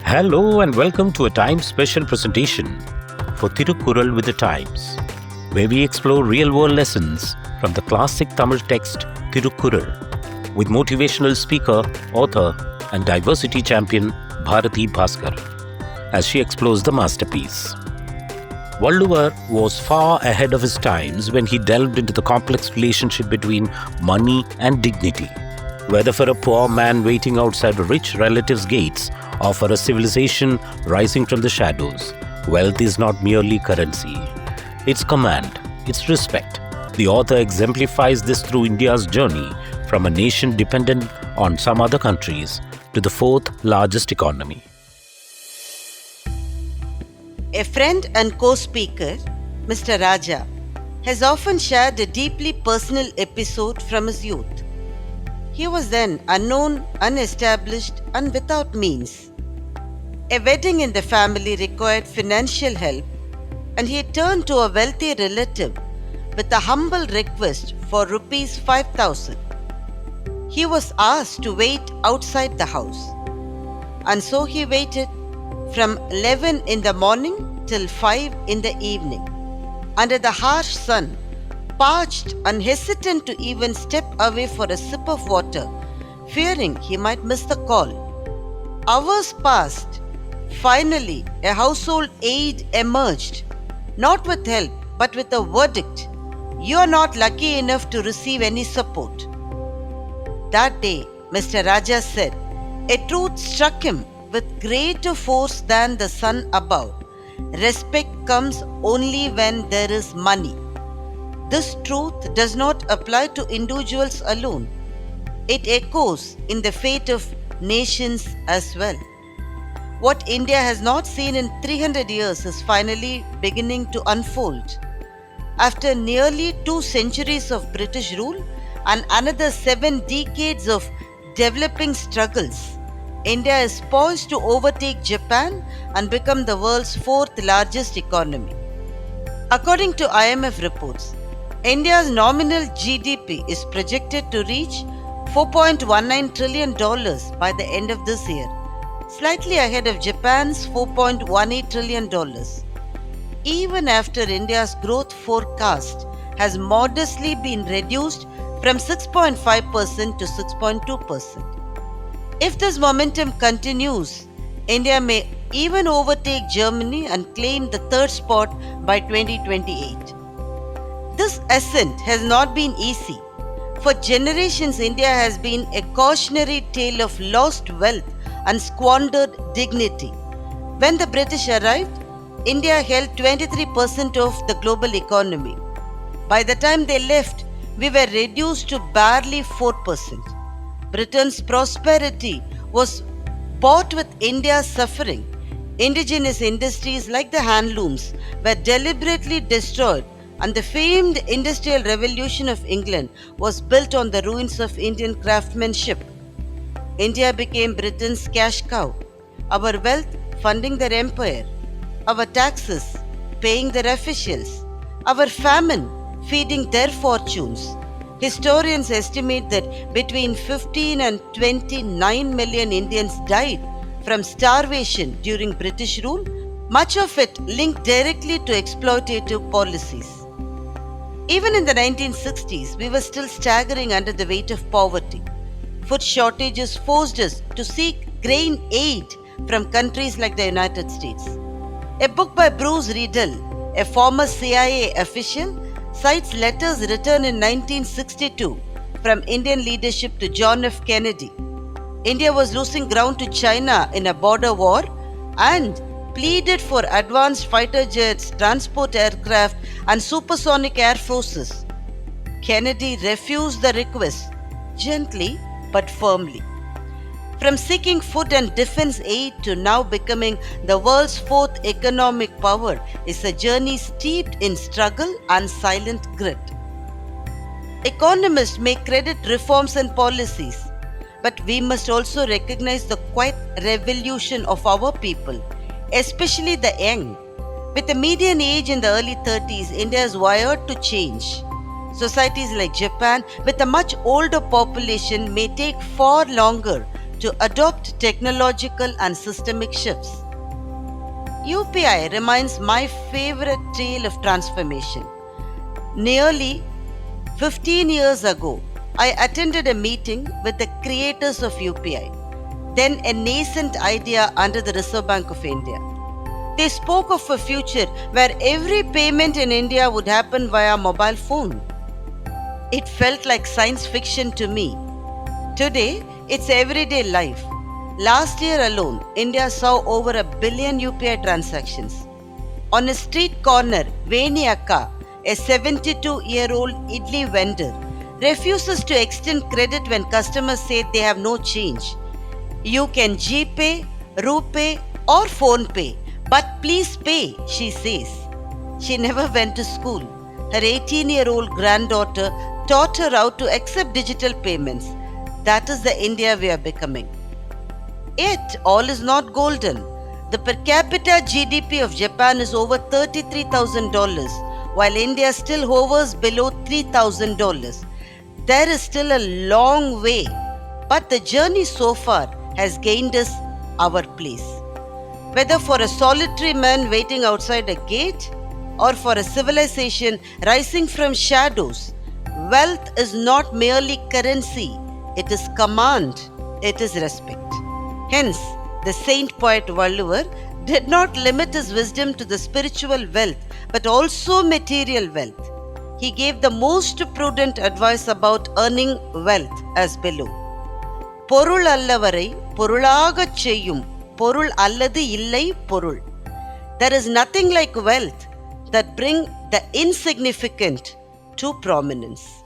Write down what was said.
Hello and welcome to a Times special presentation for Thirukkural with the Times, where we explore real-world lessons from the classic Tamil text Thirukkural with motivational speaker, author and diversity champion Bharathi Baskar as she explores the masterpiece. Thiruvalluvar was far ahead of his times when he delved into the complex relationship between money and dignity. Whether for a poor man waiting outside a rich relative's gates or for a civilization rising from the shadows, wealth is not merely currency. It's command, it's respect. The author exemplifies this through India's journey from a nation dependent on some other countries to the fourth largest economy. A friend and co-speaker, Mr. Raja, has often shared a deeply personal episode from his youth. He was then unknown, unestablished, and without means. A wedding in the family required financial help, and he turned to a wealthy relative with a humble request for rupees 5,000. He was asked to wait outside the house, and so he waited from 11 in the morning till 5 in the evening, under the harsh sun, parched and hesitant to even step away for a sip of water, fearing he might miss the call. Hours passed. Finally, a household aide emerged, not with help, but with a verdict: "You are not lucky enough to receive any support." That day, Mr. Raja said, a truth struck him with greater force than the sun above. Respect comes only when there is money. This truth does not apply to individuals alone. It echoes in the fate of nations as well. What India has not seen in 300 years is finally beginning to unfold. After nearly 2 centuries of British rule and another 7 decades of developing struggles, India is poised to overtake Japan and become the world's 4th largest economy. According to IMF reports, India's nominal GDP is projected to reach $4.19 trillion by the end of this year, slightly ahead of Japan's $4.18 trillion. Even after India's growth forecast has modestly been reduced from 6.5% to 6.2%. If this momentum continues, India may even overtake Germany and claim the 3rd spot by 2028. This ascent has not been easy. For generations, India has been a cautionary tale of lost wealth and squandered dignity. When the British arrived, India held 23% of the global economy. By the time they left, we were reduced to barely 4%. Britain's prosperity was bought with India's suffering. Indigenous industries like the handlooms were deliberately destroyed, and the famed Industrial Revolution of England was built on the ruins of Indian craftsmanship. India became Britain's cash cow, our wealth funding their empire, our taxes paying their officials, our famine feeding their fortunes. Historians estimate that between 15 and 29 million Indians died from starvation during British rule, much of it linked directly to exploitative policies. Even in the 1960s, we were still staggering under the weight of poverty. Food shortages forced us to seek grain aid from countries like the United States. A book by Bruce Riedel, a former CIA official, cites letters written in 1962 from Indian leadership to John F. Kennedy. India was losing ground to China in a border war and pleaded for advanced fighter jets, transport aircraft, and supersonic air forces. Kennedy refused the request, gently but firmly. From seeking food and defense aid to now becoming the world's 4th economic power is a journey steeped in struggle and silent grit. Economists may credit reforms and policies, but we must also recognize the quiet revolution of our people, especially the young. With a median age in the early 30s, India is wired to change. Societies like Japan, with a much older population, may take far longer to adopt technological and systemic shifts. UPI remains my favorite tale of transformation. Nearly 15 years ago, I attended a meeting with the creators of UPI, then a nascent idea under the Reserve Bank of India. They spoke of a future where every payment in India would happen via mobile phone. It felt like science fiction to me. Today, it's everyday life. Last year alone, India saw over 1 billion UPI transactions. On a street corner, Veni Akka, a 72-year-old idli vendor, refuses to extend credit when customers say they have no change. You can GPay, RuPay or PhonePay, but please pay, she says. She never went to school. Her 18-year-old granddaughter taught her how to accept digital payments. That is the India we are becoming. Yet, all is not golden. The per capita GDP of Japan is over $33,000, while India still hovers below $3,000. There is still a long way, but the journey so far has gained us our place. Whether for a solitary man waiting outside a gate or for a civilization rising from shadows, wealth is not merely currency, it is command, it is respect. Hence, the saint poet Thiruvalluvar did not limit his wisdom to the spiritual wealth but also material wealth. He gave the most prudent advice about earning wealth as below. Porulallavarai Porulagach Cheyyum Porullalladhu Illai Porul. There is nothing like wealth that bring the insignificant to prominence.